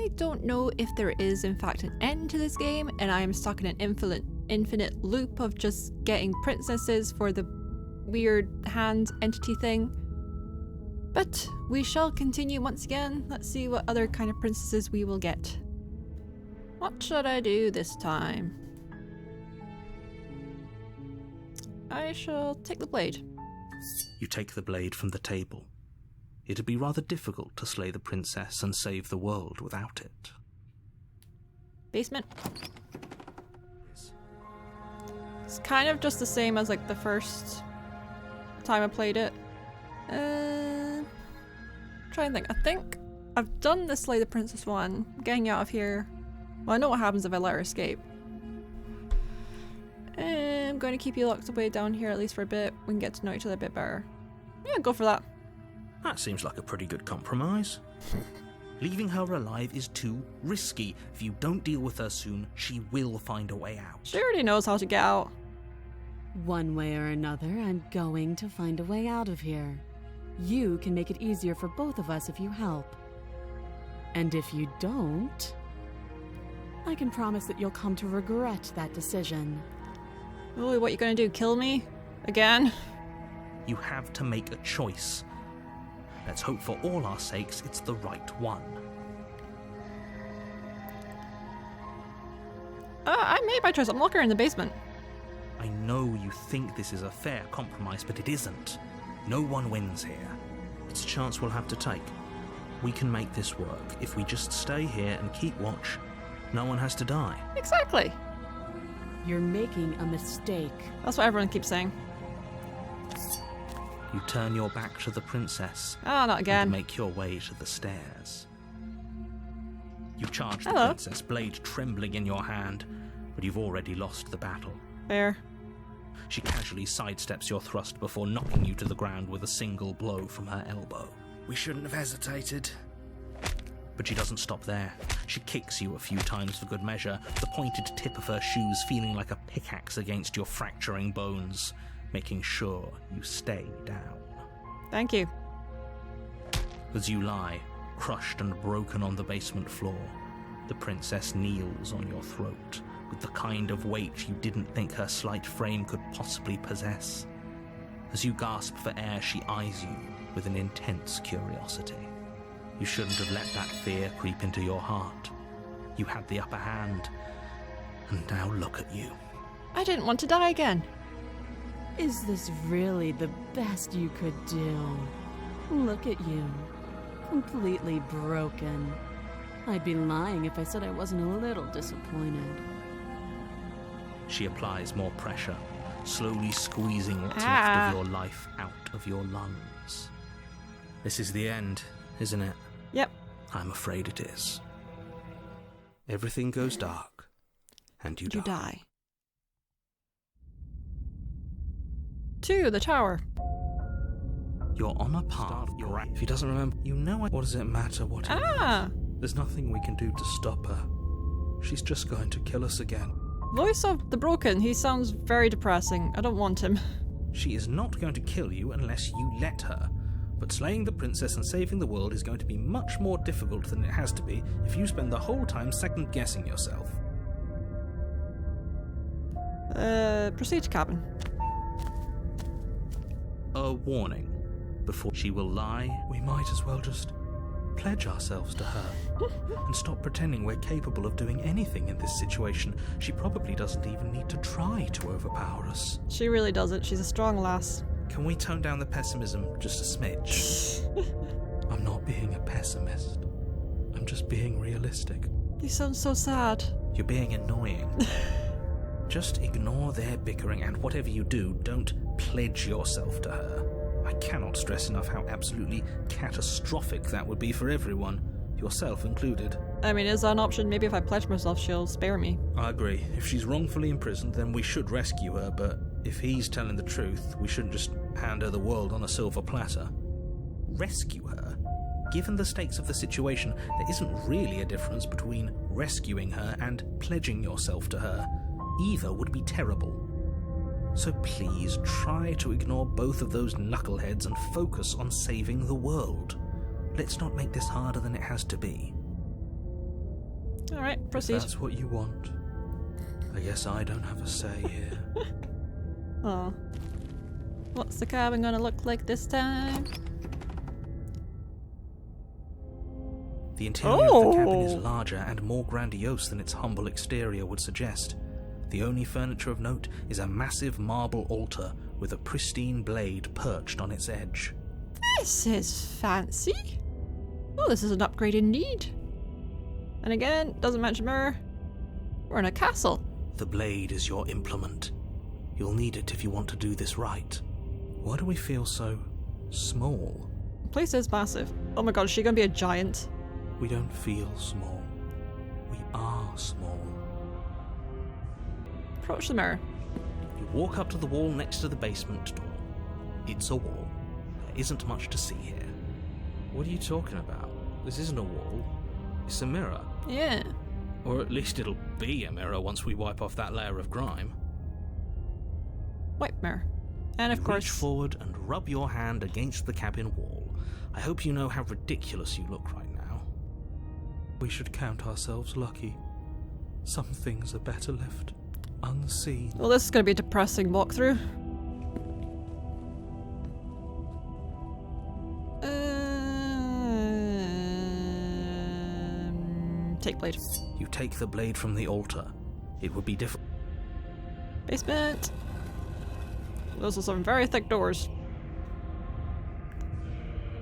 I don't know if there is in fact an end to this game and I am stuck in an infinite loop of just getting princesses for the weird hand entity thing. But we shall continue once again. Let's see what other kind of princesses we will get. What should I do this time? I shall take the blade. You take the blade from the table. It'd be rather difficult to slay the princess and save the world without it. Basement. It's kind of just the same as like the first time I played it. Try and think. I think I've done the slay the princess one. Getting out of here. Well, I know what happens if I let her escape. I'm going to keep you locked away down here at least for a bit. We can get to know each other a bit better. Yeah, go for that. That seems like a pretty good compromise. Leaving her alive is too risky. If you don't deal with her soon, she will find a way out. She already knows how to get out. One way or another, I'm going to find a way out of here. You can make it easier for both of us if you help. And if you don't, I can promise that you'll come to regret that decision. Oh, what are you going to do? Kill me? Again? You have to make a choice. Let's hope for all our sakes it's the right one. I made my choice. I'm locking her in the basement. I know you think this is a fair compromise, but it isn't. No one wins here. It's a chance we'll have to take. We can make this work. If we just stay here and keep watch, no one has to die. Exactly. You're making a mistake. That's what everyone keeps saying. You turn your back to the princess. Oh, not again. And make your way to the stairs. You charge the Hello. princess, blade trembling in your hand, but you've already lost the battle. Fair. She casually sidesteps your thrust before knocking you to the ground with a single blow from her elbow. We shouldn't have hesitated. But she doesn't stop there. She kicks you a few times for good measure, the pointed tip of her shoes feeling like a pickaxe against your fracturing bones, making sure you stay down. Thank you. As you lie, crushed and broken on the basement floor, the princess kneels on your throat with the kind of weight you didn't think her slight frame could possibly possess. As you gasp for air, she eyes you with an intense curiosity. You shouldn't have let that fear creep into your heart. You had the upper hand, and now look at you. I didn't want to die again. Is this really the best you could do? Look at you. Completely broken. I'd be lying if I said I wasn't a little disappointed. She applies more pressure, slowly squeezing what's left of your life out of your lungs. This is the end, isn't it? Yep. I'm afraid it is. Everything goes dark, and you die. To the tower. You're on a path. If he doesn't remember, you know what does it matter what he knows? There's nothing we can do to stop her. She's just going to kill us again. Voice of the Broken. He sounds very depressing. I don't want him. She is not going to kill you unless you let her. But slaying the princess and saving the world is going to be much more difficult than it has to be if you spend the whole time second-guessing yourself. Proceed to cabin. A warning. Before she will lie, we might as well just pledge ourselves to her and stop pretending we're capable of doing anything in this situation. She probably doesn't even need to try to overpower us. She really doesn't. She's a strong lass. Can we tone down the pessimism just a smidge? I'm not being a pessimist. I'm just being realistic. You sound so sad. You're being annoying. Just ignore their bickering, and whatever you do, don't pledge yourself to her. I cannot stress enough how absolutely catastrophic that would be for everyone, yourself included. I mean, is that an option? Maybe if I pledge myself, she'll spare me. I agree. If she's wrongfully imprisoned, then we should rescue her, but if he's telling the truth, we shouldn't just hand her the world on a silver platter. Rescue her? Given the stakes of the situation, there isn't really a difference between rescuing her and pledging yourself to her. Either would be terrible. So please try to ignore both of those knuckleheads and focus on saving the world. Let's not make this harder than it has to be. Alright, If proceed. that's what you want, I guess I don't have a say here. Oh. What's the cabin gonna look like this time? The interior of the cabin is Oh. larger and more grandiose than its humble exterior would suggest. The only furniture of note is a massive marble altar with a pristine blade perched on its edge. This is fancy. Oh, this is an upgrade indeed. And again, doesn't mention mirror. We're in a castle. The blade is your implement. You'll need it if you want to do this right. Why do we feel so small? The place is massive. Oh my god, is she gonna be a giant? We don't feel small. We are small. Approach the mirror. You walk up to the wall next to the basement door. It's a wall. There isn't much to see here. What are you talking about? This isn't a wall. It's a mirror. Yeah. Or at least it'll be a mirror once we wipe off that layer of grime. White mirror. And of You course... reach forward and rub your hand against the cabin wall. I hope you know how ridiculous you look right now. We should count ourselves lucky. Some things are better left unseen. Well, this is gonna be a depressing walkthrough. Take blade. You take the blade from the altar. It would be difficult. Basement. Those are some very thick doors.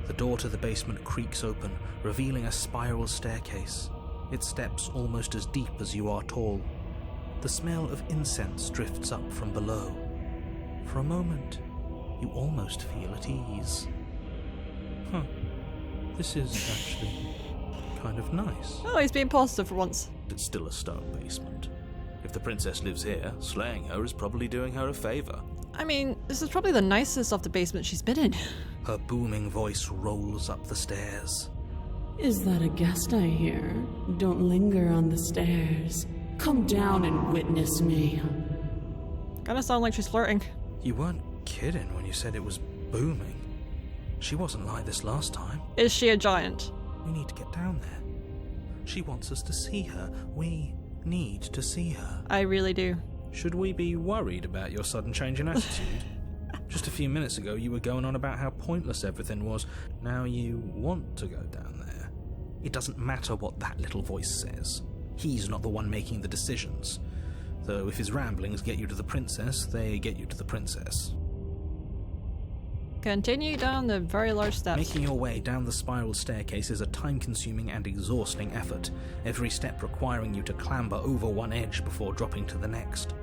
The door to the basement creaks open, revealing a spiral staircase. Its steps almost as deep as you are tall. The smell of incense drifts up from below. For a moment, you almost feel at ease. Huh. This is actually kind of nice. Oh, he's being positive for once. It's still a stone basement. If the princess lives here, slaying her is probably doing her a favor. I mean, this is probably the nicest of the basements she's been in. Her booming voice rolls up the stairs. Is that a guest I hear? Don't linger on the stairs. Come down and witness me. Kinda sound like she's flirting. You weren't kidding when you said it was booming. She wasn't like this last time. Is she a giant? We need to get down there. She wants us to see her. We need to see her. I really do. Should we be worried about your sudden change in attitude? Just a few minutes ago you were going on about how pointless everything was. Now you want to go down there. It doesn't matter what that little voice says. He's not the one making the decisions. Though if his ramblings get you to the princess, they get you to the princess. Continue down the very large steps. Making your way down the spiral staircase is a time-consuming and exhausting effort, every step requiring you to clamber over one edge before dropping to the next.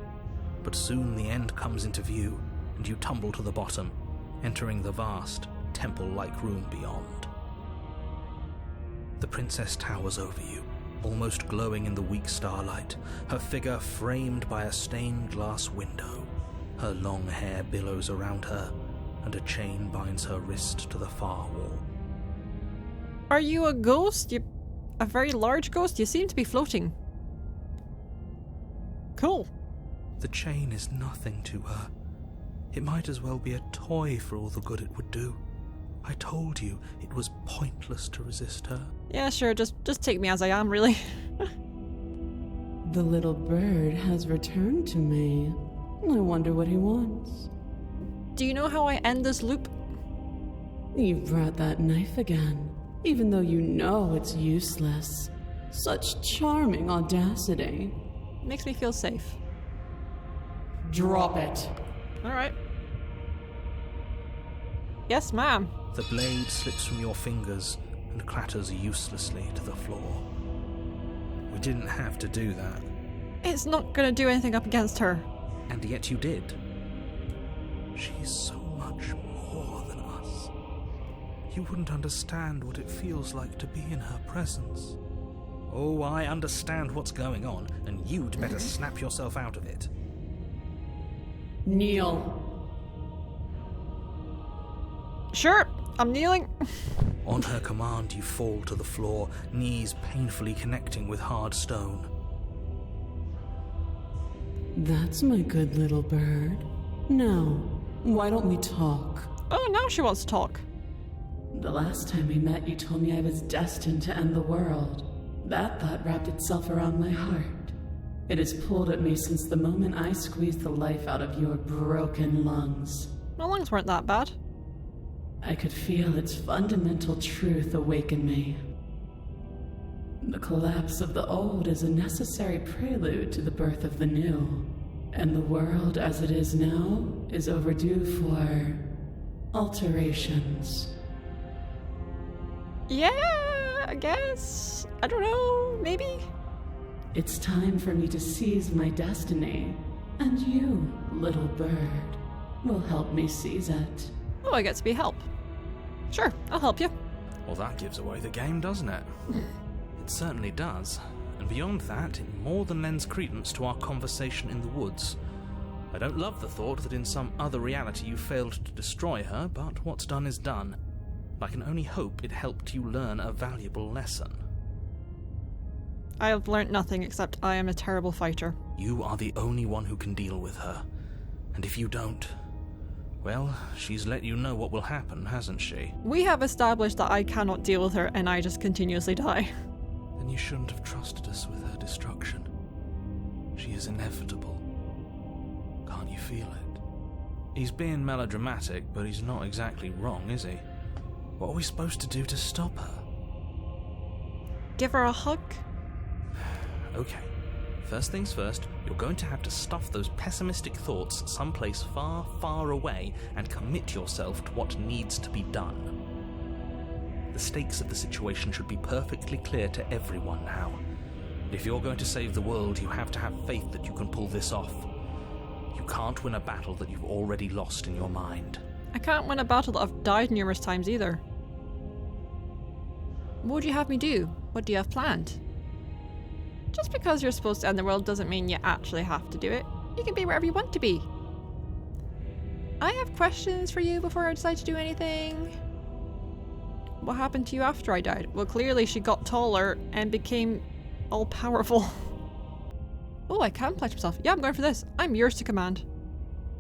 But soon the end comes into view, and you tumble to the bottom, entering the vast, temple-like room beyond. The princess towers over you, almost glowing in the weak starlight, her figure framed by a stained glass window. Her long hair billows around her, and a chain binds her wrist to the far wall. Are you a ghost? You a very large ghost? You seem to be floating. Cool. The chain is nothing to her. It might as well be a toy for all the good it would do. I told you it was pointless to resist her. Yeah, sure, just take me as I am, really. The little bird has returned to me. I wonder what he wants. Do you know how I end this loop? You brought that knife again, even though you know it's useless. Such charming audacity. Makes me feel safe. Drop it. Alright. Yes, ma'am. The blade slips from your fingers and clatters uselessly to the floor. We didn't have to do that. It's not gonna do anything up against her. And yet you did. She's so much more than us. You wouldn't understand what it feels like to be in her presence. Oh, I understand what's going on, and you'd better snap yourself out of it. Kneel. Sure, I'm kneeling. On her command, you fall to the floor, knees painfully connecting with hard stone. That's my good little bird. Now, why don't we talk? Oh, now she wants to talk. The last time we met, you told me I was destined to end the world. That thought wrapped itself around my heart. It has pulled at me since the moment I squeezed the life out of your broken lungs. My lungs weren't that bad. I could feel its fundamental truth awaken me. The collapse of the old is a necessary prelude to the birth of the new, and the world as it is now is overdue for alterations. Yeah, I guess. I don't know, maybe? It's time for me to seize my destiny, and you, little bird, will help me seize it. Oh, I get to be help. Sure, I'll help you. Well, that gives away the game, doesn't it? It certainly does. And beyond that, it more than lends credence to our conversation in the woods. I don't love the thought that in some other reality you failed to destroy her, but what's done is done. I can only hope it helped you learn a valuable lesson. I have learnt nothing except I am a terrible fighter. You are the only one who can deal with her. And if you don't, well, she's let you know what will happen, hasn't she? We have established that I cannot deal with her and I just continuously die. Then you shouldn't have trusted us with her destruction. She is inevitable. Can't you feel it? He's being melodramatic, but he's not exactly wrong, is he? What are we supposed to do to stop her? Give her a hug? Okay. First things first, you're going to have to stuff those pessimistic thoughts someplace far, far away and commit yourself to what needs to be done. The stakes of the situation should be perfectly clear to everyone now. If you're going to save the world, you have to have faith that you can pull this off. You can't win a battle that you've already lost in your mind. I can't win a battle that I've died numerous times either. What would you have me do? What do you have planned? Just because you're supposed to end the world doesn't mean you actually have to do it. You can be wherever you want to be. I have questions for you before I decide to do anything. What happened to you after I died? Well, clearly she got taller and became all-powerful. Oh, I can pledge myself. Yeah, I'm going for this. I'm yours to command.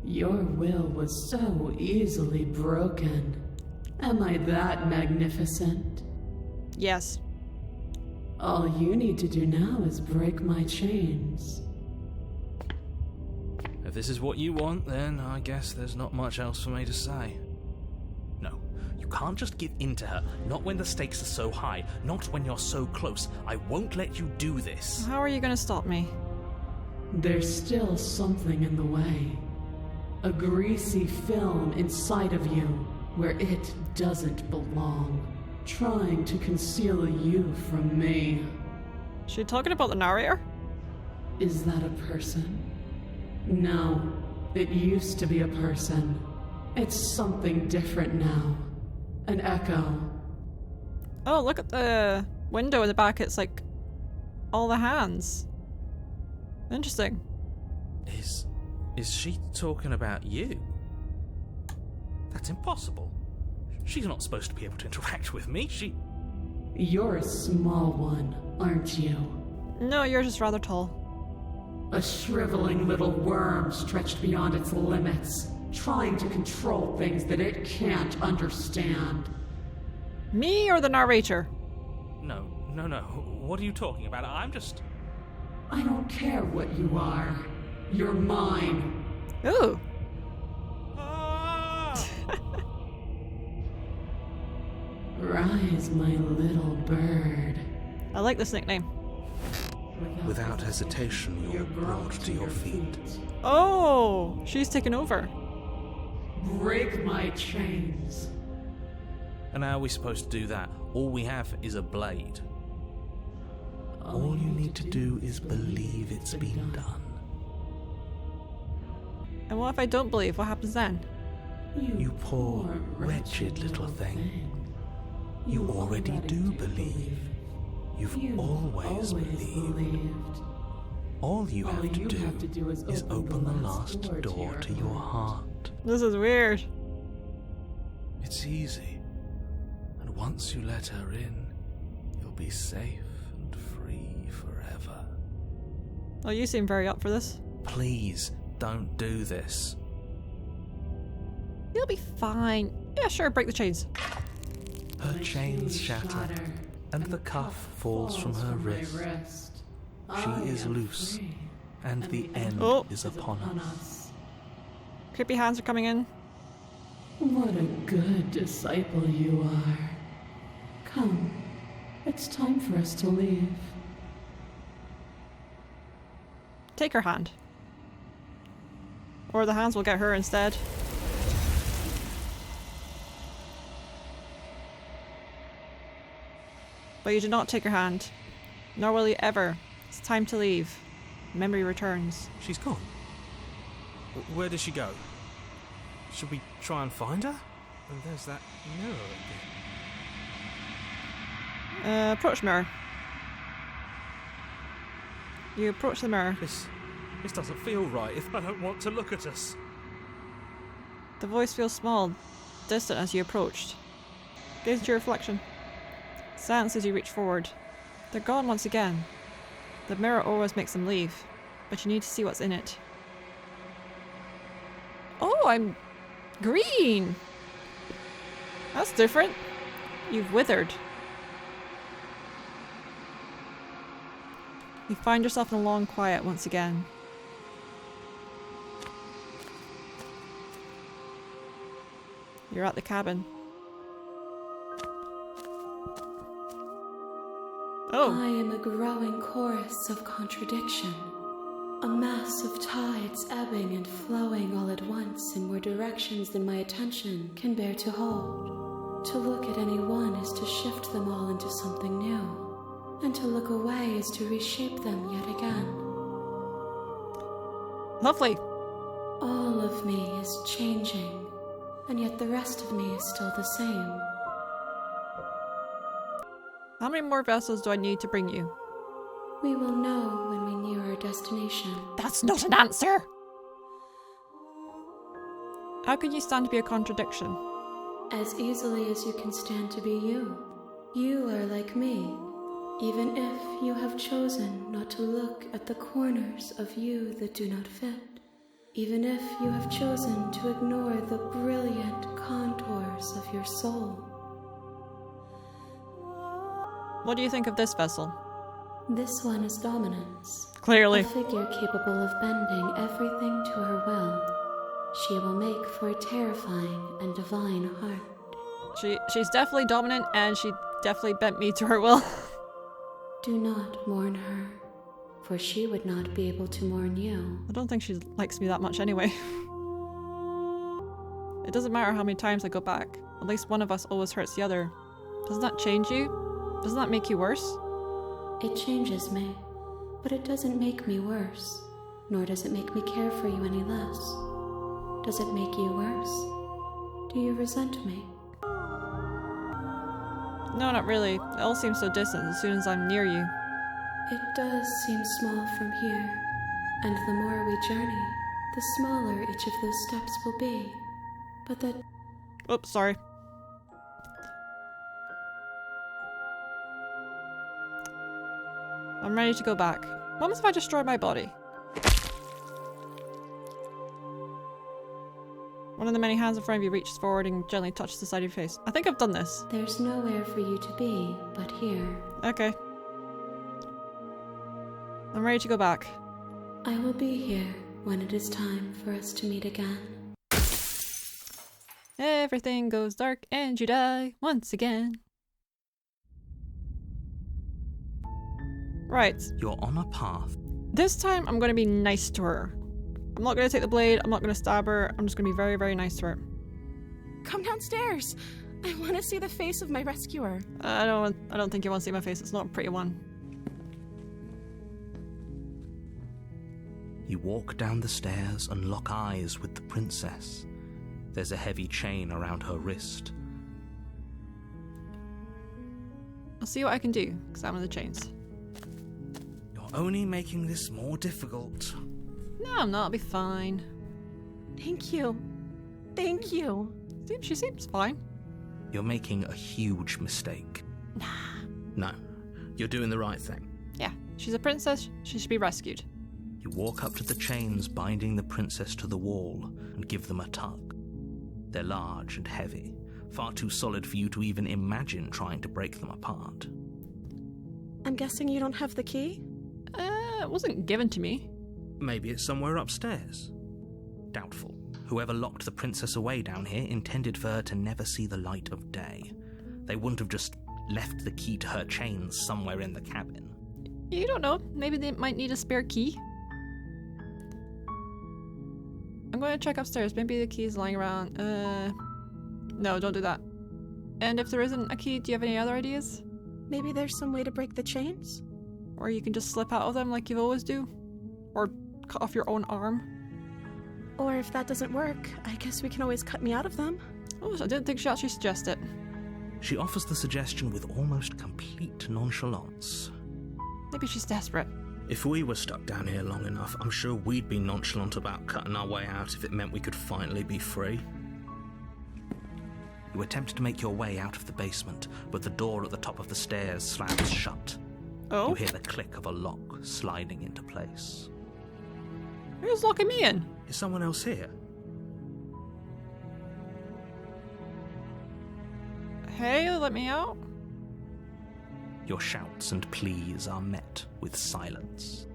Your will was so easily broken. Am I that magnificent? Yes. All you need to do now is break my chains. If this is what you want, then I guess there's not much else for me to say. No, you can't just give in to her. Not when the stakes are so high. Not when you're so close. I won't let you do this. How are you going to stop me? There's still something in the way. A greasy film inside of you where it doesn't belong. Trying to conceal you from me. Is she talking about the narrator? Is that a person? No, it used to be a person. It's something different now. An echo. Oh, look at the window in the back. It's like all the hands. Interesting. Is she talking about you? That's impossible. She's not supposed to be able to interact with me. You're a small one, aren't you? No, you're just rather tall. A shriveling little worm stretched beyond its limits, trying to control things that it can't understand. Me or the narrator? No. What are you talking about? I don't care what you are. You're mine. Ooh. Rise, my little bird. I like this nickname. Without hesitation, you're brought to your feet. Oh, she's taken over. Break my chains. And how are we supposed to do that? All we have is a blade. All you need to do is believe it's been done. And what if I don't believe? What happens then? You poor, wretched little thing. You already do believe. You've always believed. All you have to do is open the last door to your heart. This is weird. It's easy. And once you let her in, you'll be safe and free forever. Oh, you seem very up for this. Please, don't do this. You'll be fine. Yeah, sure, break the chains. Her chains shatter. and the cuff falls from her wrist. She is loose, and the end is upon us. Creepy hands are coming in. What a good disciple you are. Come, it's time for us to leave. Take her hand. Or the hands will get her instead. But you do not take her hand. Nor will you ever. It's time to leave. Memory returns. She's gone. Where did she go? Should we try and find her? And there's that mirror again. Approach mirror. You approach the mirror. This doesn't feel right if I don't want to look at us. The voice feels small, distant as you approached. Gaze at your reflection. Silence as you reach forward. They're gone once again. The mirror always makes them leave, but you need to see what's in it. Oh, I'm green! That's different. You've withered. You find yourself in a long quiet once again. You're at the cabin. Oh! I am a growing chorus of contradiction. A mass of tides ebbing and flowing all at once in more directions than my attention can bear to hold. To look at any one is to shift them all into something new, and to look away is to reshape them yet again. Lovely! All of me is changing, and yet the rest of me is still the same. How many more vessels do I need to bring you? We will know when we near our destination. That's not an answer! How can you stand to be a contradiction? As easily as you can stand to be you. You are like me, even if you have chosen not to look at the corners of you that do not fit. Even if you have chosen to ignore the brilliant contours of your soul. What do you think of this vessel? This one is dominance. Clearly. A figure capable of bending everything to her will. She will make for a terrifying and divine heart. She's definitely dominant, and she definitely bent me to her will. Do not mourn her, for she would not be able to mourn you. I don't think she likes me that much anyway. It doesn't matter how many times I go back. At least one of us always hurts the other. Doesn't that change you? Doesn't that make you worse? It changes me, but it doesn't make me worse, nor does it make me care for you any less. Does it make you worse? Do you resent me? No, not really. It all seems so distant as soon as I'm near you. It does seem small from here, and the more we journey, the smaller each of those steps will be. But that... Oops, sorry. I'm ready to go back. What if I destroy my body? One of the many hands in front of you reaches forward and gently touches the side of your face. I think I've done this. There's nowhere for you to be but here. Okay. I'm ready to go back. I will be here when it is time for us to meet again. Everything goes dark and you die once again. Right. You're on a path. This time I'm going to be nice to her. I'm not going to take the blade, I'm not going to stab her, I'm just going to be very, very nice to her. Come downstairs. I want to see the face of my rescuer. I don't think you want to see my face, it's not a pretty one. You walk down the stairs and lock eyes with the princess. There's a heavy chain around her wrist. I'll see what I can do. Examine the chains. You're only making this more difficult. No, I'm not. I'll be fine. Thank you. Thank you. She seems fine. You're making a huge mistake. Nah. No, you're doing the right thing. Yeah, she's a princess. She should be rescued. You walk up to the chains binding the princess to the wall and give them a tug. They're large and heavy, far too solid for you to even imagine trying to break them apart. I'm guessing you don't have the key? It wasn't given to me. Maybe it's somewhere upstairs. Doubtful. Whoever locked the princess away down here intended for her to never see the light of day. They wouldn't have just left the key to her chains somewhere in the cabin. You don't know. Maybe they might need a spare key. I'm going to check upstairs. Maybe the key's lying around. No, don't do that. And if there isn't a key, do you have any other ideas? Maybe there's some way to break the chains? Or you can just slip out of them like you always do? Or cut off your own arm? Or if that doesn't work, I guess we can always cut me out of them. Oh, I didn't think she actually suggested it. She offers the suggestion with almost complete nonchalance. Maybe she's desperate. If we were stuck down here long enough, I'm sure we'd be nonchalant about cutting our way out if it meant we could finally be free. You attempt to make your way out of the basement, but the door at the top of the stairs slams shut. Oh? You hear the click of a lock sliding into place. Who's locking me in? Is someone else here? Hey, let me out. Your shouts and pleas are met with silence.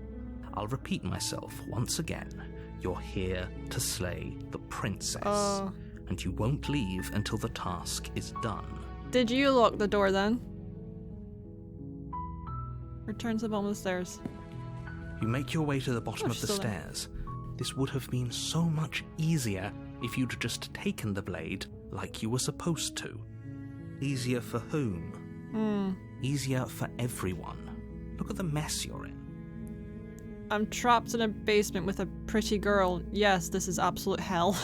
I'll repeat myself once again. You're here to slay the princess. And you won't leave until the task is done. Did you lock the door then? Return to the bottom of the stairs. You make your way to the bottom of the still there. stairs. This would have been so much easier if you'd just taken the blade like you were supposed to. Easier for whom? Easier for everyone. Look at the mess you're in. I'm trapped in a basement with a pretty girl. Yes, this is absolute hell.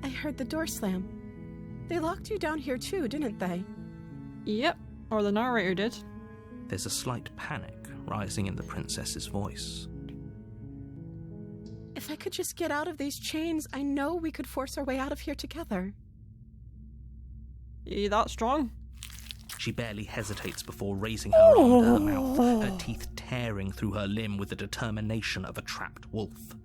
I heard the door slam. They locked you down here too, didn't they? Yep, or the narrator did. There's a slight panic rising in the princess's voice. If I could just get out of these chains, I know we could force our way out of here together. You that strong? She barely hesitates before raising her arm to her mouth, her teeth tearing through her limb with the determination of a trapped wolf.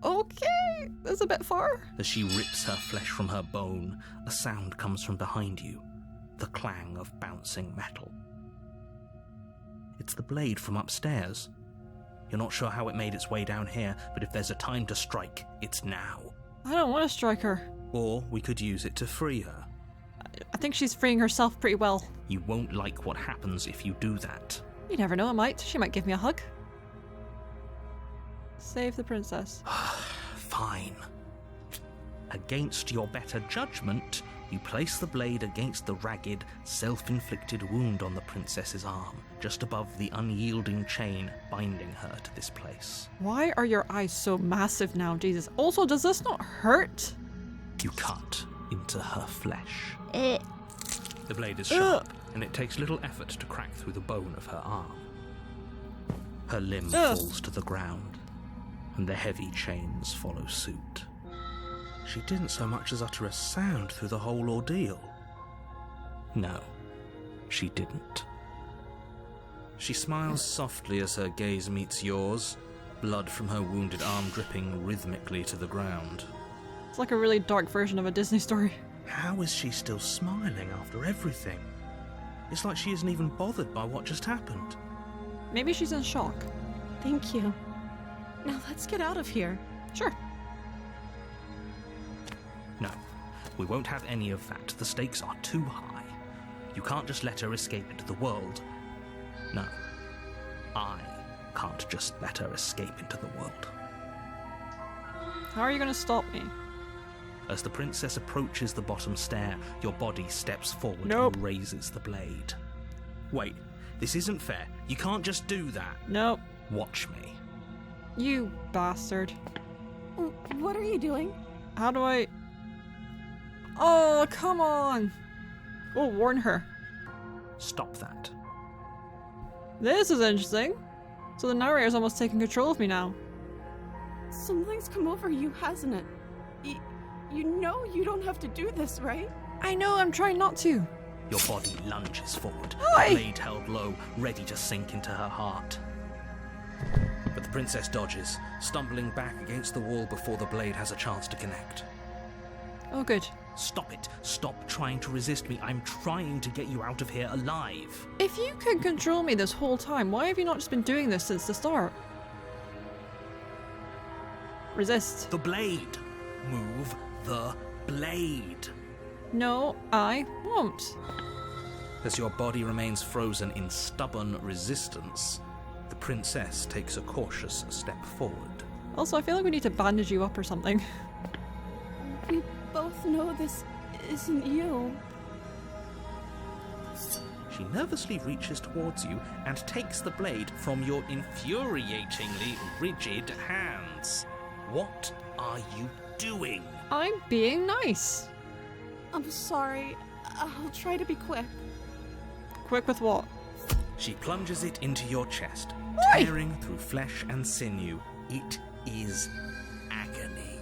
Okay, that's a bit far. As she rips her flesh from her bone, a sound comes from behind you, the clang of bouncing metal. It's the blade from upstairs. You're not sure how it made its way down here, but if there's a time to strike, it's now. I don't want to strike her. Or we could use it to free her. I think she's freeing herself pretty well. You won't like what happens if you do that. You never know, I might. She might give me a hug. Save the princess. Fine. Against your better judgment, you place the blade against the ragged, self-inflicted wound on the princess's arm, just above the unyielding chain binding her to this place. Why are your eyes so massive now, Jesus? Also, does this not hurt? You cut into her flesh. The blade is sharp, and it takes little effort to crack through the bone of her arm. Her limb falls to the ground, and the heavy chains follow suit. She didn't so much as utter a sound through the whole ordeal. No, she didn't. She smiles softly as her gaze meets yours, blood from her wounded arm dripping rhythmically to the ground. It's like a really dark version of a Disney story. How is she still smiling after everything? It's like she isn't even bothered by what just happened. Maybe she's in shock. Thank you. Now let's get out of here. Sure. No, we won't have any of that. The stakes are too high. You can't just let her escape into the world. No, I can't just let her escape into the world. How are you going to stop me? As the princess approaches the bottom stair, your body steps forward Nope. and raises the blade. Wait, this isn't fair. You can't just do that. Nope. Watch me. You bastard. What are you doing? How do I... Oh, come on. We'll warn her. Stop that. This is interesting. So the narrator's almost taking control of me now. Something's come over you, hasn't it? You know you don't have to do this, right? I know, I'm trying not to. Your body lunges forward, Oi! the blade held low, ready to sink into her heart. But the princess dodges, stumbling back against the wall before the blade has a chance to connect. Oh, good. Stop it. Stop trying to resist me. I'm trying to get you out of here alive. If you can control me this whole time, why have you not just been doing this since the start? Resist. The blade. Move the blade. No, I won't. As your body remains frozen in stubborn resistance, the princess takes a cautious step forward. Also, I feel like we need to bandage you up or something. We both know this isn't you. She nervously reaches towards you and takes the blade from your infuriatingly rigid hands. What are you doing? I'm being nice. I'm sorry. I'll try to be quick. Quick with what? She plunges it into your chest, Oi! tearing through flesh and sinew. It is agony.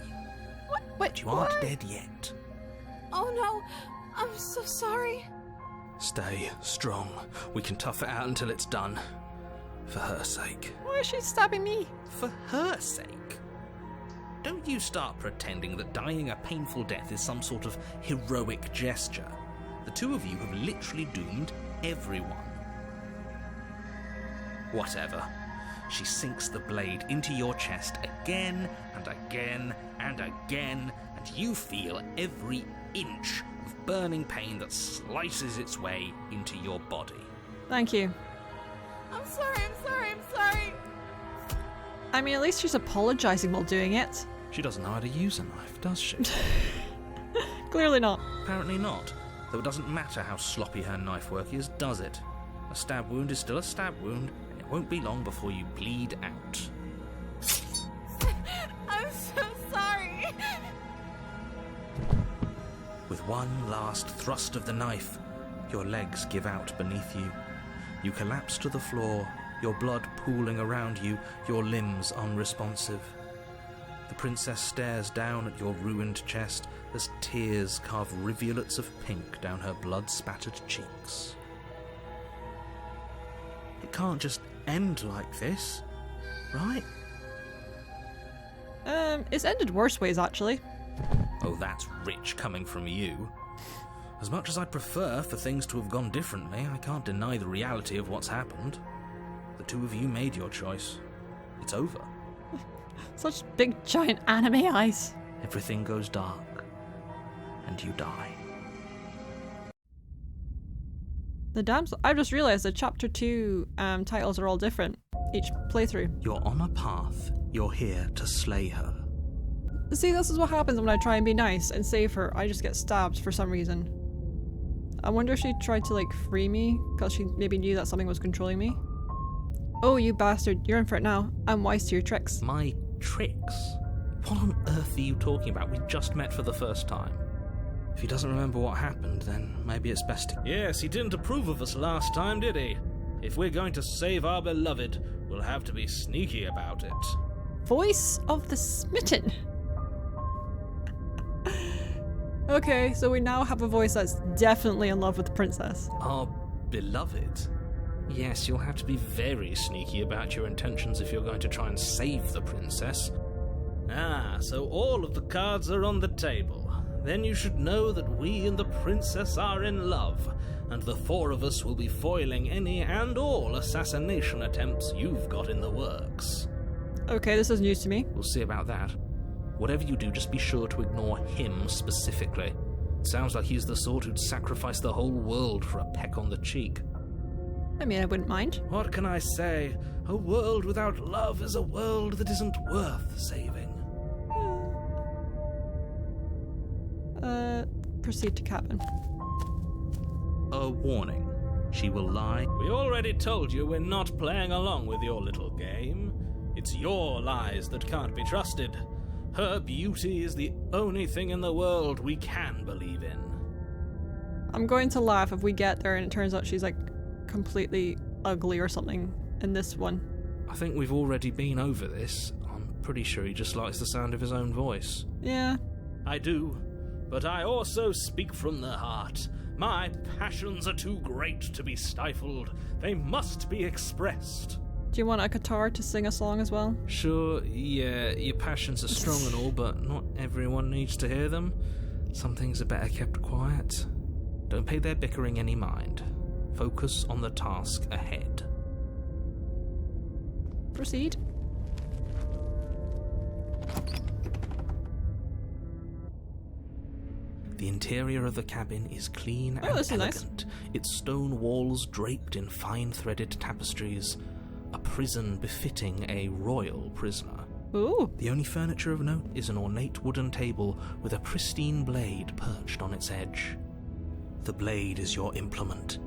What? But you aren't dead yet. Oh no, I'm so sorry. Stay strong. We can tough it out until it's done. For her sake. Why is she stabbing me? For her sake. Don't you start pretending that dying a painful death is some sort of heroic gesture. The two of you have literally doomed everyone. Whatever. She sinks the blade into your chest again and again and again, and you feel every inch of burning pain that slices its way into your body. Thank you. I'm sorry. I mean, at least she's apologizing while doing it. She doesn't know how to use a knife, does she? Clearly not. Apparently not, though it doesn't matter how sloppy her knife work is, does it? A stab wound is still a stab wound, and it won't be long before you bleed out. I'm so sorry. With one last thrust of the knife, your legs give out beneath you. You collapse to the floor, your blood pooling around you, your limbs unresponsive. The princess stares down at your ruined chest as tears carve rivulets of pink down her blood-spattered cheeks. It can't just end like this, right? It's ended worse ways, actually. Oh, that's rich coming from you. As much as I'd prefer for things to have gone differently, I can't deny the reality of what's happened. The two of you made your choice. It's over. Such big, giant anime eyes. Everything goes dark, and you die. The damsel. I just realised that chapter 2 titles are all different each playthrough. You're on a path. You're here to slay her. See, this is what happens when I try and be nice and save her. I just get stabbed for some reason. I wonder if she tried to, like, free me because she maybe knew that something was controlling me. Oh, you bastard. You're in for it now. I'm wise to your tricks. My tricks? What on earth are you talking about? We just met for the first time. If he doesn't remember what happened, then maybe it's best to... Yes, he didn't approve of us last time, did he? If we're going to save our beloved, we'll have to be sneaky about it. Voice of the smitten. Okay, so we now have a voice that's definitely in love with the princess. Our beloved? Yes, you'll have to be very sneaky about your intentions if you're going to try and save the princess. Ah, so all of the cards are on the table. Then you should know that we and the princess are in love, and the four of us will be foiling any and all assassination attempts you've got in the works. Okay, this is news to me. We'll see about that. Whatever you do, just be sure to ignore him specifically. It sounds like he's the sort who'd sacrifice the whole world for a peck on the cheek. I mean, I wouldn't mind. What can I say? A world without love is a world that isn't worth saving. Proceed to cabin. A warning. She will lie. We already told you we're not playing along with your little game. It's your lies that can't be trusted. Her beauty is the only thing in the world we can believe in. I'm going to laugh if we get there and it turns out she's like completely ugly or something in this one. I think we've already been over this. I'm pretty sure he just likes the sound of his own voice. Yeah. I do, but I also speak from the heart. My passions are too great to be stifled. They must be expressed. Do you want a guitar to sing a song as well? Sure, yeah, your passions are strong and all, but not everyone needs to hear them. Some things are better kept quiet. Don't pay their bickering any mind. Focus on the task ahead. Proceed. The interior of the cabin is clean and this is nice. elegant, its stone walls draped in fine-threaded tapestries, a prison befitting a royal prisoner. Ooh. The only furniture of note is an ornate wooden table with a pristine blade perched on its edge. The blade is your implement.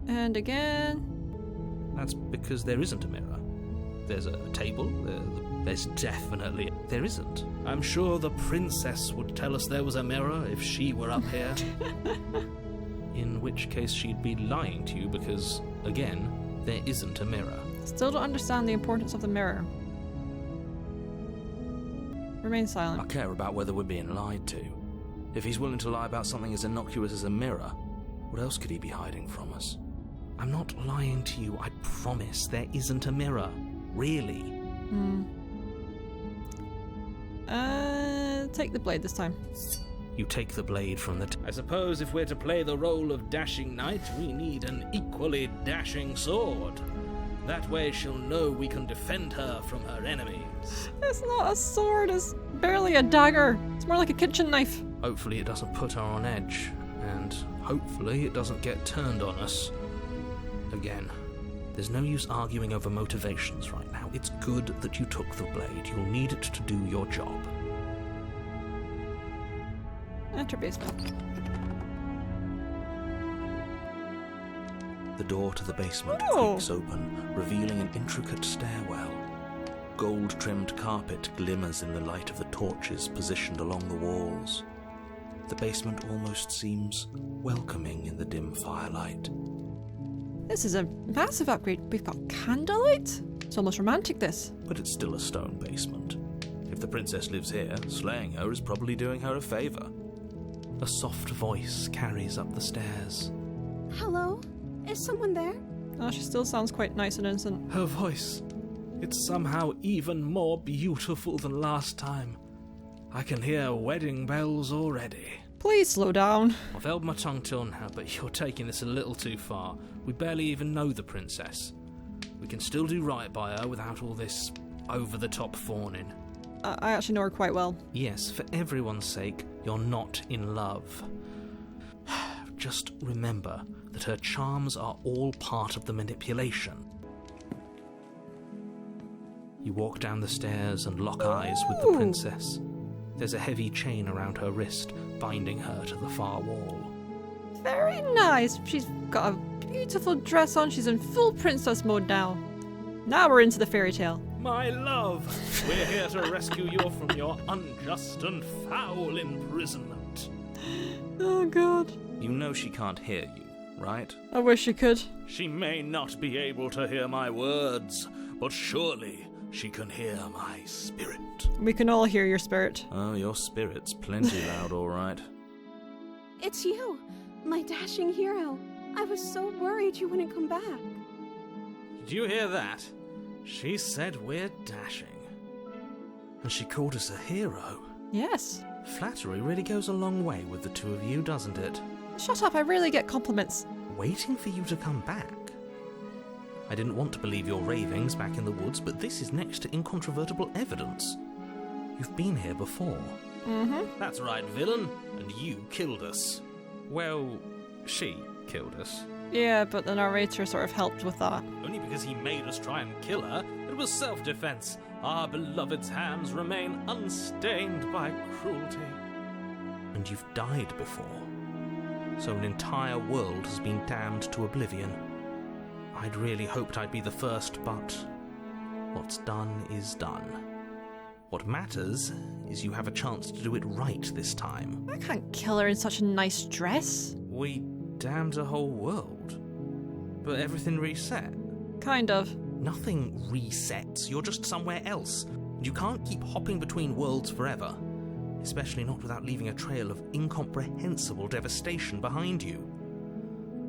And again. That's because there isn't a mirror. There's a table, there's definitely... There isn't. I'm sure the princess would tell us there was a mirror if she were up here. In which case she'd be lying to you because, again, there isn't a mirror. Still don't understand the importance of the mirror. Remain I silent. care about whether we're being lied to. If he's willing to lie about something as innocuous as a mirror, what else could he be hiding from us? I'm not lying to you, I promise. There isn't a mirror. Really. Take the blade this time. You take the blade from the... I suppose if we're to play the role of dashing knight, we need an equally dashing sword. That way she'll know we can defend her from her enemies. It's not a sword, it's barely a dagger. It's more like a kitchen knife. Hopefully it doesn't put her on edge, and hopefully it doesn't get turned on us. Again, there's no use arguing over motivations right now. It's good that you took the blade. You'll need it to do your job. Enter basement. The door to the basement Oh. creaks open, revealing an intricate stairwell. Gold-trimmed carpet glimmers in the light of the torches positioned along the walls. The basement almost seems welcoming in the dim firelight. This is a massive upgrade. We've got candlelight? It's almost romantic, this. But it's still a stone basement. If the princess lives here, slaying her is probably doing her a favour. A soft voice carries up the stairs. Hello? Is someone there? Oh, she still sounds quite nice and innocent. Her voice. It's somehow even more beautiful than last time. I can hear wedding bells already. Please slow down. I've held my tongue till now, but you're taking this a little too far. We barely even know the princess. We can still do right by her without all this over-the-top fawning. I actually know her quite well. Yes, for everyone's sake, you're not in love. Just remember that her charms are all part of the manipulation. You walk down the stairs and lock eyes with the princess. There's a heavy chain around her wrist, binding her to the far wall. Very nice. She's got a beautiful dress on. She's in full princess mode now. Now we're into the fairy tale. My love, we're here to rescue you from your unjust and foul imprisonment. Oh, God. You know she can't hear you, right? I wish you could. She may not be able to hear my words, but surely she can hear my spirit. We can all hear your spirit. Oh, your spirit's plenty loud, all right. It's you, my dashing hero. I was so worried you wouldn't come back. Did you hear that? She said we're dashing. And she called us a hero. Yes. Flattery really goes a long way with the two of you, doesn't it? Shut up, I rarely get compliments. Waiting for you to come back. I didn't want to believe your ravings back in the woods, but this is next to incontrovertible evidence. You've been here before. Mm-hmm. That's right, villain. And you killed us. Well, she killed us. Yeah, but the narrator sort of helped with that. Only because he made us try and kill her. It was self-defense. Our beloved's hands remain unstained by cruelty. And you've died before. So an entire world has been damned to oblivion. I'd really hoped I'd be the first, but what's done is done. What matters is you have a chance to do it right this time. I can't kill her in such a nice dress. We damned a whole world. But everything reset. Kind of. Nothing resets. You're just somewhere else. And you can't keep hopping between worlds forever. Especially not without leaving a trail of incomprehensible devastation behind you.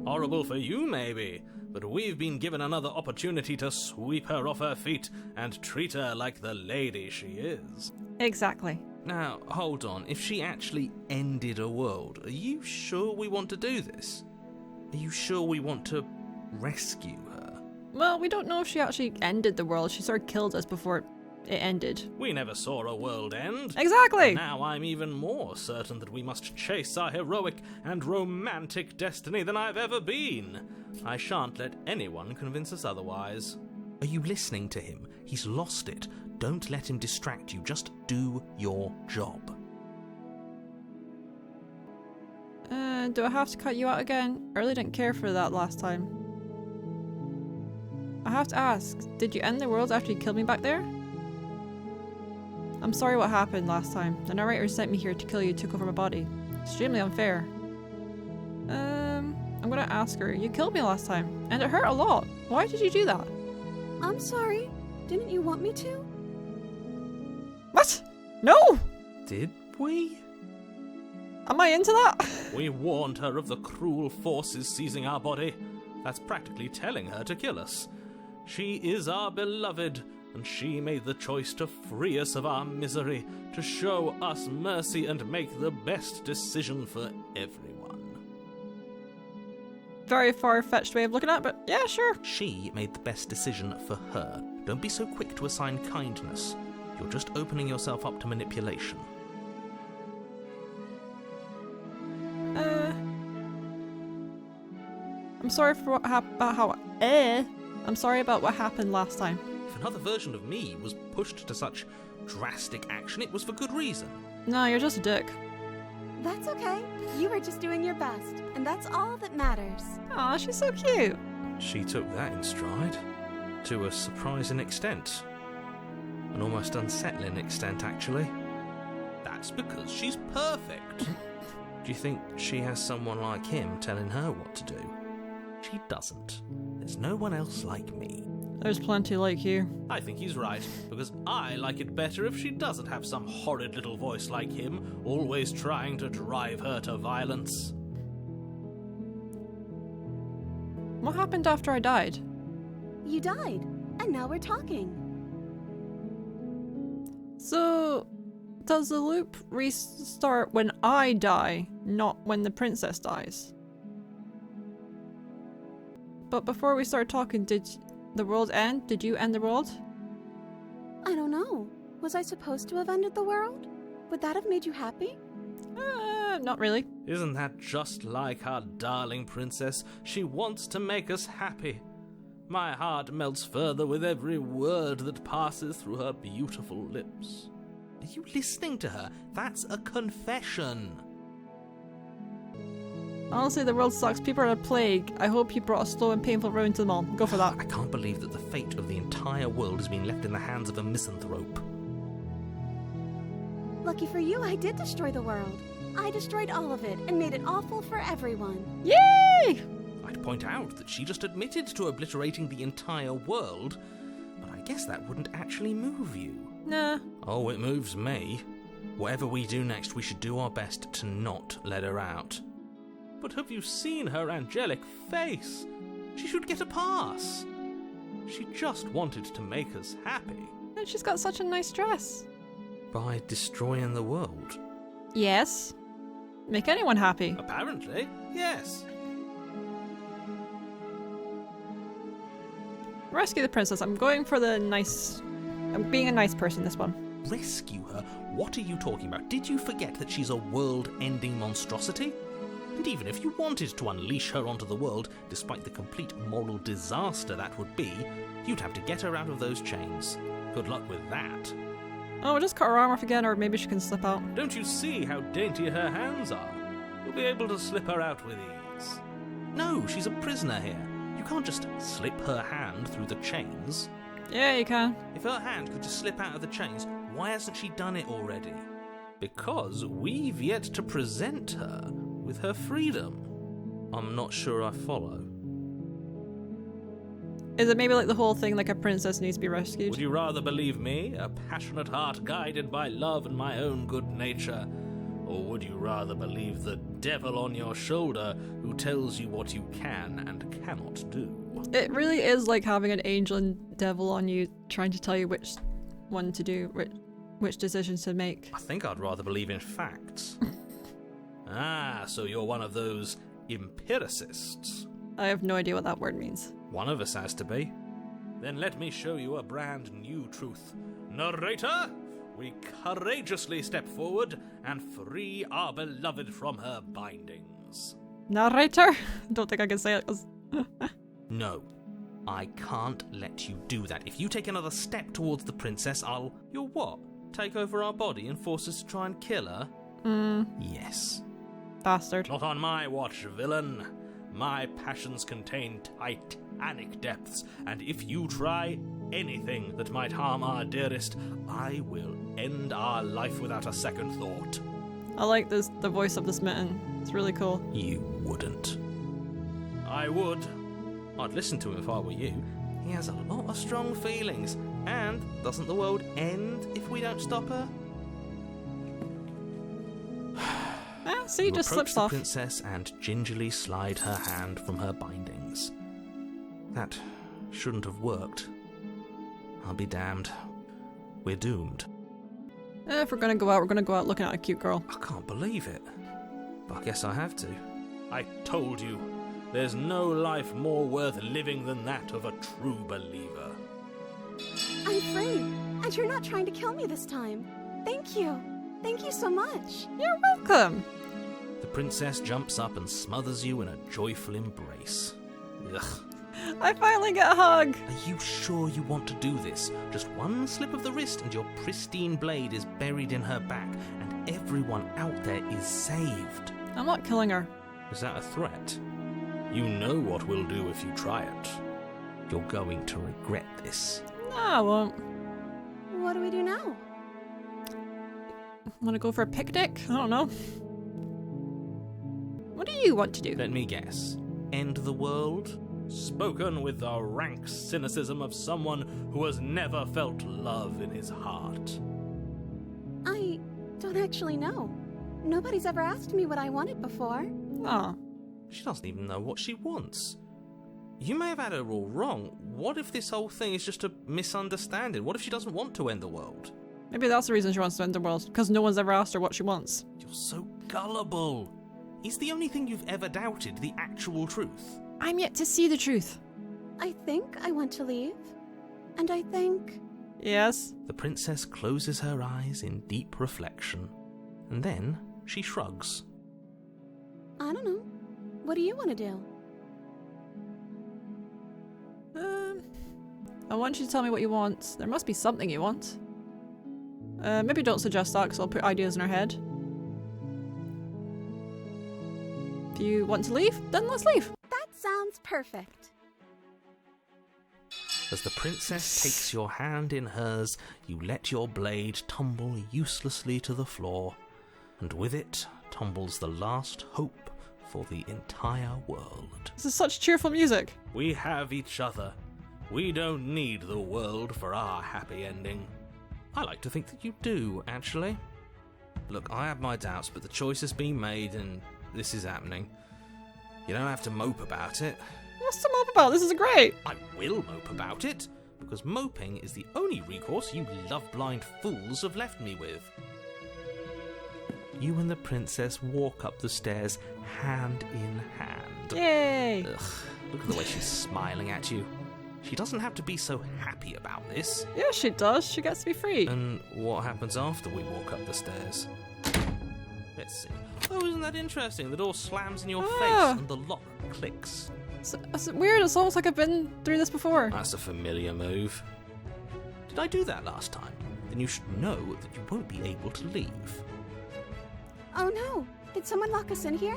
Horrible for you, maybe. But we've been given another opportunity to sweep her off her feet and treat her like the lady she is. Exactly. Now, hold on. If she actually ended a world, are you sure we want to do this? Are you sure we want to rescue her? Well, we don't know if she actually ended the world. She sort of killed us before it ended. We never saw a world end. Exactly! Now I'm even more certain that we must chase our heroic and romantic destiny than I've ever been. I shan't let anyone convince us otherwise. Are you listening to him? He's lost it. Don't let him distract you. Just do your job. Do I have to cut you out again? I really didn't care for that last time. I have to ask, did you end the world after you killed me back there? I'm sorry what happened last time. The narrator sent me here to kill you, took over my body. Extremely unfair. I'm gonna ask her. You killed me last time, and it hurt a lot. Why did you do that? I'm sorry. Didn't you want me to? What? No! Did we? Am I into that? We warned her of the cruel forces seizing our body. That's practically telling her to kill us. She is our beloved, and she made the choice to free us of our misery, to show us mercy and make the best decision for everyone. Very far-fetched way of looking at it, but yeah, sure. She made the best decision for her. Don't be so quick to assign kindness. You're just opening yourself up to manipulation. I'm sorry for what I'm sorry about what happened last time. If another version of me was pushed to such drastic action, it was for good reason. No, you're just a dick. That's okay. You were just doing your best, and that's all that matters. Aw, she's so cute. She took that in stride. To a surprising extent. An almost unsettling extent, actually. That's because she's perfect. Do you think she has someone like him telling her what to do? She doesn't. There's no one else like me. There's plenty like you. I think he's right, because I like it better if she doesn't have some horrid little voice like him, always trying to drive her to violence. What happened after I died? You died, and now we're talking. So, does the loop restart when I die, not when the princess dies? But before we start talking, did the world end? Did you end the world? I don't know. Was I supposed to have ended the world? Would that have made you happy? Not really. Isn't that just like our darling princess? She wants to make us happy. My heart melts further with every word that passes through her beautiful lips. Are you listening to her? That's a confession. Honestly, the world sucks. People are a plague. I hope you brought a slow and painful ruin to them all. Go for that. I can't believe that the fate of the entire world has been left in the hands of a misanthrope. Lucky for you, I did destroy the world. I destroyed all of it and made it awful for everyone. Yay! I'd point out that she just admitted to obliterating the entire world, but I guess that wouldn't actually move you. Nah. Oh, it moves me. Whatever we do next, we should do our best to not let her out. But have you seen her angelic face? She should get a pass. She just wanted to make us happy. And she's got such a nice dress. By destroying the world? Yes. Make anyone happy. Apparently, yes. Rescue the princess. I'm going for the nice... I'm being a nice person this one. Rescue her? What are you talking about? Did you forget that she's a world-ending monstrosity? And even if you wanted to unleash her onto the world, despite the complete moral disaster that would be, you'd have to get her out of those chains. Good luck with that. Oh, we'll just cut her arm off again, or maybe she can slip out. Don't you see how dainty her hands are? You'll be able to slip her out with ease. No, she's a prisoner here. You can't just slip her hand through the chains. Yeah, you can. If her hand could just slip out of the chains, why hasn't she done it already? Because we've yet to present her with her freedom. I'm not sure I follow. Is it maybe like the whole thing, like a princess needs to be rescued? Would you rather believe me, a passionate heart guided by love and my own good nature? Or would you rather believe the devil on your shoulder who tells you what you can and cannot do? It really is like having an angel and devil on you trying to tell you which one to do. which decisions to make. I think I'd rather believe in facts. Ah, so you're one of those empiricists. I have no idea what that word means. One of us has to be. Then let me show you a brand new truth. Narrator, we courageously step forward and free our beloved from her bindings. Narrator? Don't think I can say it. 'Cause No, I can't let you do that. If you take another step towards the princess, You'll what? Take over our body and force us to try and kill her? Yes. Bastard. Not on my watch, villain. My passions contain titanic depths, and if you try anything that might harm our dearest, I will end our life without a second thought. I like the voice of the smitten. It's really cool. You wouldn't. I would. I'd listen to him if I were you. He has a lot of strong feelings. And doesn't the world end if we don't stop her? See, You just approach slips the off. princess and gingerly slide her hand from her bindings. That shouldn't have worked. I'll be damned. We're doomed. If we're gonna go out, we're gonna go out looking at a cute girl. I can't believe it. But I guess I have to. I told you, there's no life more worth living than that of a true believer. I'm free, and you're not trying to kill me this time. Thank you. Thank you so much. You're welcome. The princess jumps up and smothers you in a joyful embrace. Ugh. I finally get a hug. Are you sure you want to do this? Just one slip of the wrist and your pristine blade is buried in her back, and everyone out there is saved. I'm not killing her. Is that a threat? You know what we'll do if you try it. You're going to regret this. No, I won't. What do we do now? Want to go for a picnic? I don't know. What do you want to do? Let me guess. End the world? Spoken with the rank cynicism of someone who has never felt love in his heart. I don't actually know. Nobody's ever asked me what I wanted before. Oh. She doesn't even know what she wants. You may have had her all wrong. What if this whole thing is just a misunderstanding? What if she doesn't want to end the world? Maybe that's the reason she wants to end the world, because no one's ever asked her what she wants. You're so gullible. Is the only thing you've ever doubted the actual truth? I'm yet to see the truth. I think I want to leave. And I think... Yes. The princess closes her eyes in deep reflection, and then she shrugs. I don't know. What do you want to do? I want you to tell me what you want. There must be something you want. Maybe don't suggest that, because I'll put ideas in her head. If you want to leave, then let's leave. That sounds perfect. As the princess takes your hand in hers, you let your blade tumble uselessly to the floor, and with it tumbles the last hope for the entire world. This is such cheerful music. We have each other. We don't need the world for our happy ending. I like to think that you do, actually. Look, I have my doubts, but the choice has been made and this is happening. You don't have to mope about it. What's to mope about? This is great. I will mope about it, because moping is the only recourse you love-blind fools have left me with. You and the princess walk up the stairs hand in hand. Yay. Ugh, look at the way she's smiling at you. She doesn't have to be so happy about this. Yeah, she does. She gets to be free. And what happens after we walk up the stairs? Let's see. Oh, isn't that interesting? The door slams in your face and the lock clicks. It's weird. It's almost like I've been through this before. That's a familiar move. Did I do that last time? Then you should know that you won't be able to leave. Oh no! Did someone lock us in here?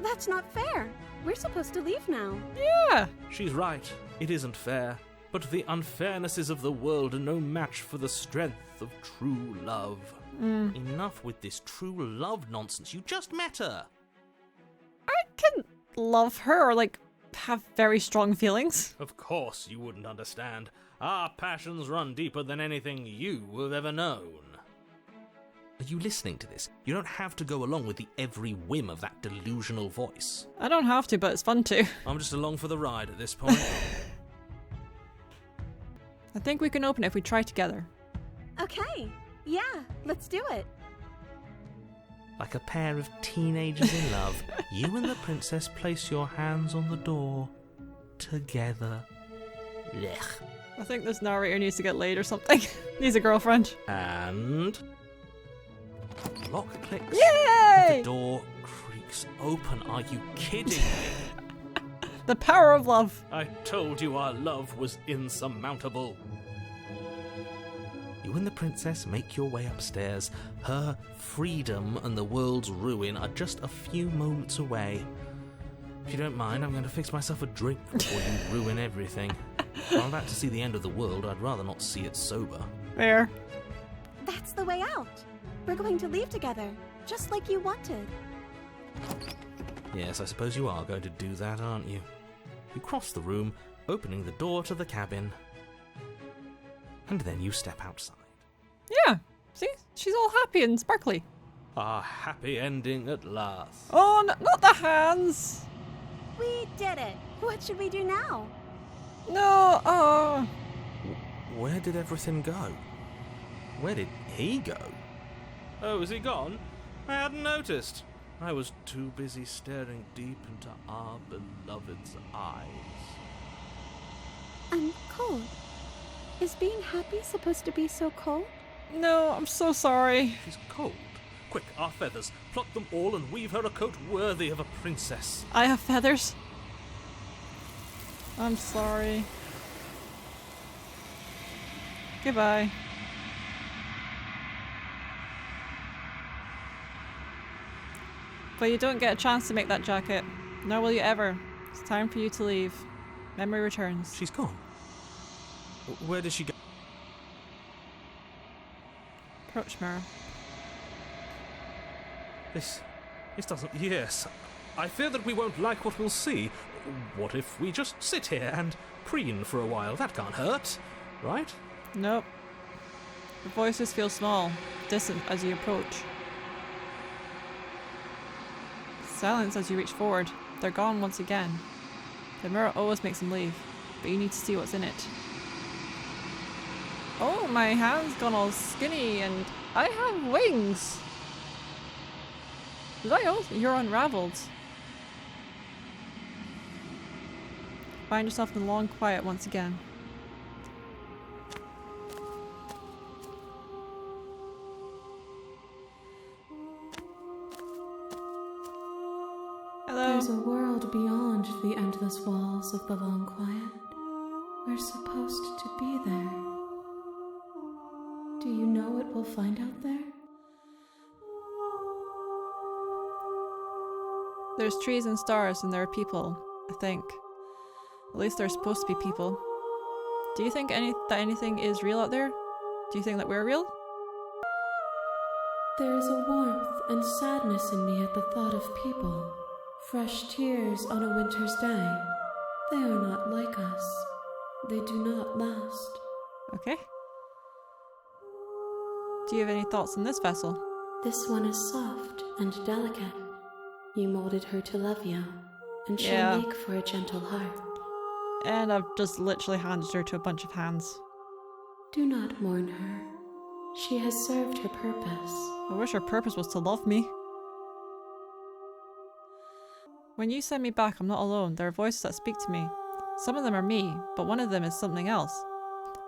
That's not fair. We're supposed to leave now. Yeah. She's right. It isn't fair. But the unfairnesses of the world are no match for the strength of true love. Enough with this true love nonsense. You just met her. I can love her or, like, have very strong feelings. Of course you wouldn't understand. Our passions run deeper than anything you have ever known. Are you listening to this? You don't have to go along with the every whim of that delusional voice. I don't have to, but it's fun to. I'm just along for the ride at this point. I think we can open it if we try together. Okay. Yeah, let's do it. Like a pair of teenagers in love, you and the princess place your hands on the door together. Blech. I think this narrator needs to get laid or something. Needs a girlfriend. And lock clicks. Yay! The door creaks open. Are you kidding me? The power of love. I told you our love was insurmountable. You and the princess make your way upstairs. Her freedom and the world's ruin are just a few moments away. If you don't mind, I'm going to fix myself a drink before you ruin everything. If I'm about to see the end of the world, I'd rather not see it sober. Fair. That's the way out. We're going to leave together, just like you wanted. Yes, I suppose you are going to do that, aren't you? You cross the room, opening the door to the cabin. And then you step outside. Yeah. See? She's all happy and sparkly. A happy ending at last. Oh, not the hands. We did it. What should we do now? No, oh. Where did everything go? Where did he go? Oh, is he gone? I hadn't noticed. I was too busy staring deep into our beloved's eyes. I'm cold. Is being happy supposed to be so cold? No, I'm so sorry. She's cold. Quick, our feathers. Pluck them all and weave her a coat worthy of a princess. I have feathers. I'm sorry. Goodbye. But you don't get a chance to make that jacket. Nor will you ever. It's time for you to leave. Memory returns. She's gone. Where did she go? Approach mirror. This doesn't... Yes. I fear that we won't like what we'll see. What if we just sit here and preen for a while? That can't hurt, right? Nope. The voices feel small, distant as you approach. Silence as you reach forward. They're gone once again. The mirror always makes them leave, but you need to see what's in it. Oh, my hand's gone all skinny and I have wings! Did I also? You're unraveled. Find yourself in the long quiet once again. Hello. There's a world beyond the endless walls of the long quiet. We're supposed to be there. Do you know what we'll find out there? There's trees and stars and there are people, I think. At least there's supposed to be people. Do you think that anything is real out there? Do you think that we're real? There is a warmth and sadness in me at the thought of people. Fresh tears on a winter's day. They are not like us. They do not last. Okay. Do you have any thoughts on this vessel? This one is soft and delicate. You molded her to love you, and she'll Yeah. make for a gentle heart. And I've just literally handed her to a bunch of hands. Do not mourn her. She has served her purpose. I wish her purpose was to love me. When you send me back, I'm not alone. There are voices that speak to me. Some of them are me, but one of them is something else.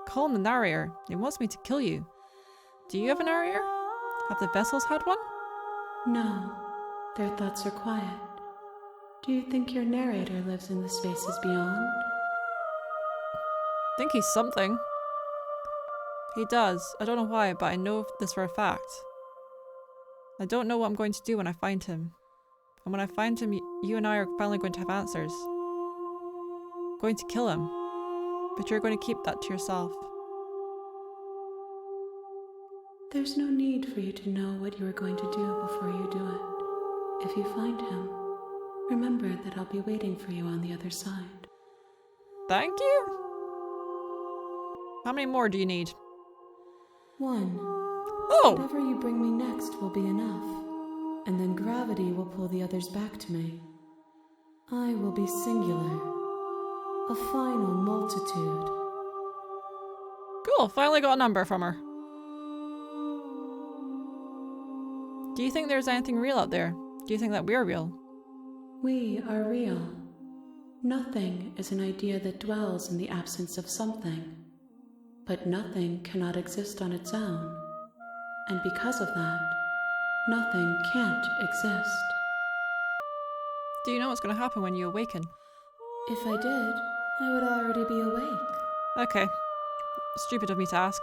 Call him the narrator. He wants me to kill you. Do you have a narrator? Have the vessels had one? No, their thoughts are quiet. Do you think your narrator lives in the spaces beyond? I think he's something. He does. I don't know why, but I know this for a fact. I don't know what I'm going to do when I find him. And when I find him, you and I are finally going to have answers. I'm going to kill him. But you're going to keep that to yourself. There's no need for you to know what you are going to do before you do it. If you find him, remember that I'll be waiting for you on the other side. Thank you. How many more do you need? One. Oh! Whatever you bring me next will be enough. And then gravity will pull the others back to me. I will be singular. A final multitude. Cool, finally got a number from her. Do you think there's anything real out there? Do you think that we're real? We are real. Nothing is an idea that dwells in the absence of something. But nothing cannot exist on its own. And because of that, nothing can't exist. Do you know what's going to happen when you awaken? If I did, I would already be awake. Okay. Stupid of me to ask.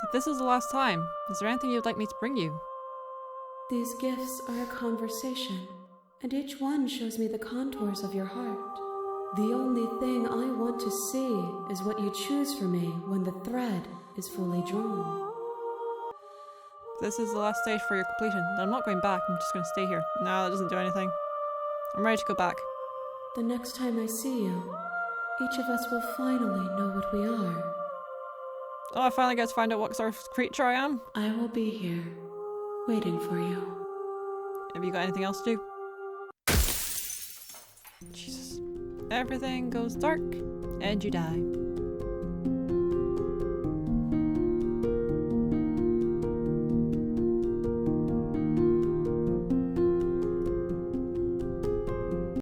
If this is the last time, is there anything you'd like me to bring you? These gifts are a conversation, and each one shows me the contours of your heart. The only thing I want to see is what you choose for me when the thread is fully drawn. This is the last stage for your completion. I'm not going back, I'm just going to stay here. No, that doesn't do anything. I'm ready to go back. The next time I see you, each of us will finally know what we are. Oh, I finally get to find out what sort of creature I am. I will be here, waiting for you. Have you got anything else to do? Jesus. Everything goes dark, and you die.